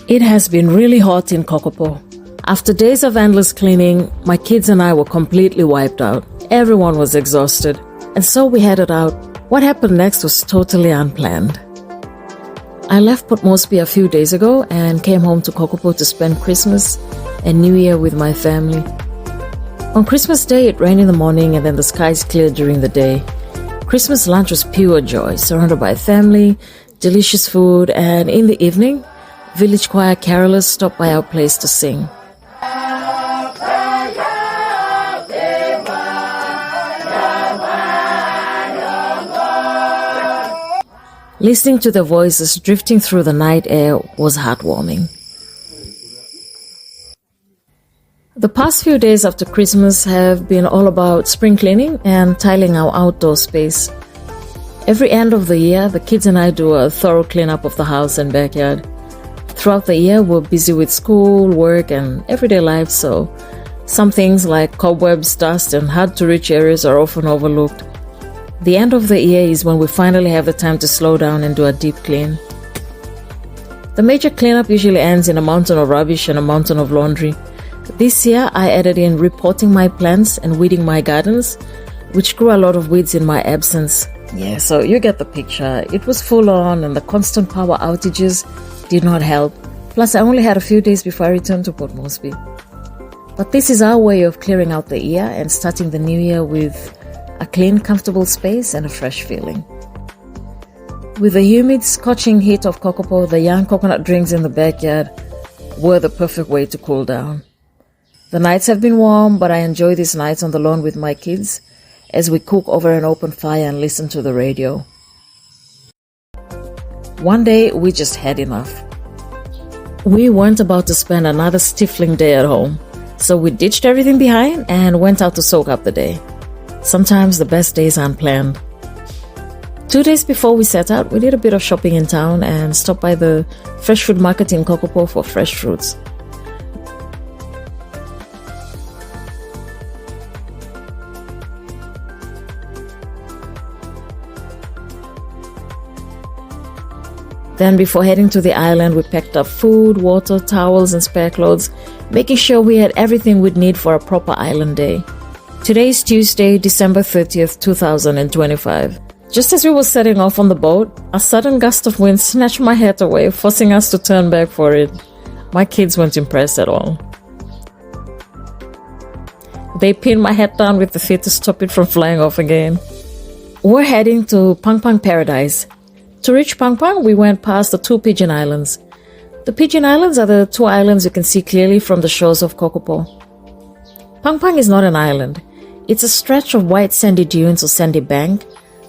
It has been really hot in Kokopo. After days of endless cleaning, my kids and I were completely wiped out. Everyone was exhausted. And so we headed out. What happened next was totally unplanned. I left Port Moresby a few days ago and came home to Kokopo to spend Christmas and New Year with my family. On Christmas Day, it rained in the morning and then the skies cleared during the day. Christmas lunch was pure joy, surrounded by family, delicious food, and in the evening, village choir carolers stopped by our place to sing. Listening to their voices drifting through the night air was heartwarming. The past few days after Christmas have been all about spring cleaning and tiling our outdoor space. Every end of the year, the kids and I do a thorough cleanup of the house and backyard. Throughout the year, we're busy with school, work, and everyday life, so some things like cobwebs, dust, and hard-to-reach areas are often overlooked. The end of the year is when we finally have the time to slow down and do a deep clean. The major cleanup usually ends in a mountain of rubbish and a mountain of laundry. This year, I added in repotting my plants and weeding my gardens, which grew a lot of weeds in my absence. Yeah, so you get the picture. It was full on and the constant power outages did not help. Plus, I only had a few days before I returned to Port Moresby. But this is our way of clearing out the year and starting the new year with a clean, comfortable space and a fresh feeling. With the humid, scorching heat of Kokopo, the young coconut drinks in the backyard were the perfect way to cool down. The nights have been warm, but I enjoy these nights on the lawn with my kids as we cook over an open fire and listen to the radio. One day, we just had enough. We weren't about to spend another stifling day at home, so we ditched everything behind and went out to soak up the day. Sometimes the best days are unplanned. 2 days before we set out, we did a bit of shopping in town and stopped by the fresh fruit market in Kokopo for fresh fruits. Then before heading to the island, we packed up food, water, towels, and spare clothes, making sure we had everything we'd need for a proper island day. Today is Tuesday, December 30th, 2025. Just as we were setting off on the boat, a sudden gust of wind snatched my hat away, forcing us to turn back for it. My kids weren't impressed at all. They pinned my hat down with the feet to stop it from flying off again. We're heading to Pangpang Paradise. To reach Pangpang, we went past the 2 Pigeon Islands. The Pigeon Islands are the 2 islands you can see clearly from the shores of Kokopo. Pangpang is not an island. It's a stretch of white sandy dunes or sandy bank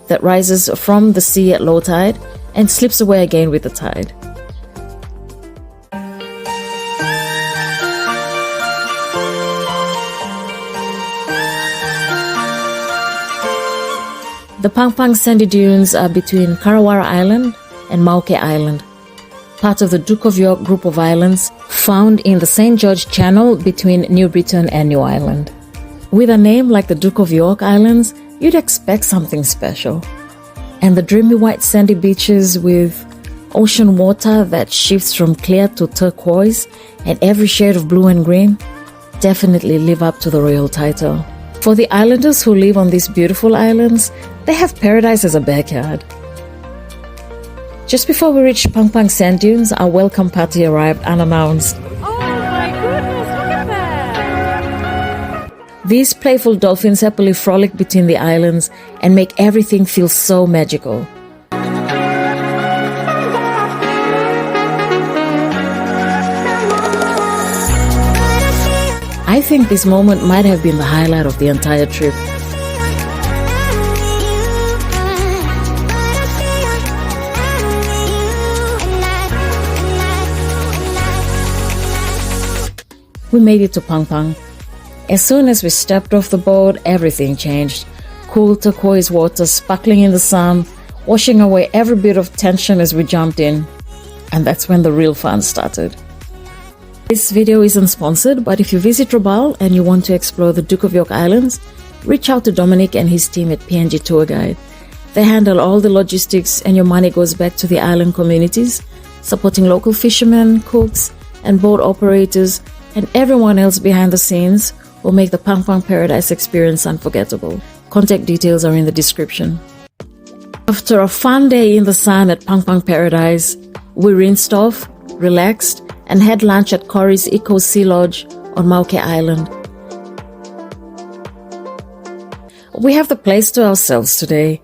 that rises from the sea at low tide and slips away again with the tide. The Pangpang sandy dunes are between Karawara Island and Mauke Island, part of the Duke of York group of islands found in the St. George Channel between New Britain and New Ireland. With a name like the Duke of York Islands, you'd expect something special. And the dreamy white sandy beaches with ocean water that shifts from clear to turquoise and every shade of blue and green definitely live up to the royal title. For the islanders who live on these beautiful islands, they have paradise as a backyard. Just before we reached Pangpang Sand Dunes, our welcome party arrived unannounced. Oh my goodness, look at that! These playful dolphins happily frolic between the islands and make everything feel so magical. I think this moment might have been the highlight of the entire trip. We made it to Pangpang. As soon as we stepped off the boat, everything changed. Cool turquoise water sparkling in the sun, washing away every bit of tension as we jumped in. And that's when the real fun started. This video isn't sponsored, but if you visit Rabaul and you want to explore the Duke of York Islands, reach out to Dominic and his team at PNG Tour Guide. They handle all the logistics and your money goes back to the island communities supporting local fishermen, cooks, and boat operators, and everyone else behind the scenes will make the Pangpang Paradise experience unforgettable. Contact details are in the description. After a fun day in the sun at Pangpang Paradise, we rinsed off, relaxed, and had lunch at Corey's Eco Sea Lodge on Mauke Island. We have the place to ourselves today.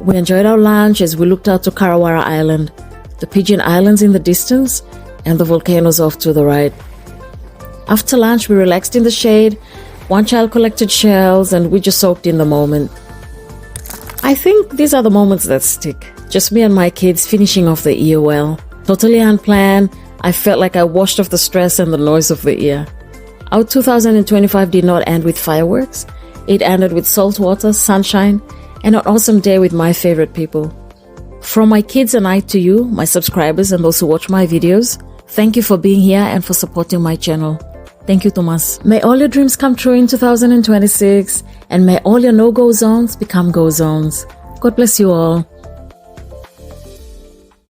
We enjoyed our lunch as we looked out to Karawara Island, the Pigeon Islands in the distance, and the volcanoes off to the right. After lunch, we relaxed in the shade, one child collected shells, and we just soaked in the moment. I think these are the moments that stick. Just me and my kids finishing off the year well. Totally unplanned, I felt like I washed off the stress and the noise of the year. Our 2025 did not end with fireworks. It ended with saltwater, sunshine, and an awesome day with my favorite people. From my kids and I to you, my subscribers and those who watch my videos, thank you for being here and for supporting my channel. Thank you, Thomas. May all your dreams come true in 2026, and may all your no-go zones become go zones. God bless you all.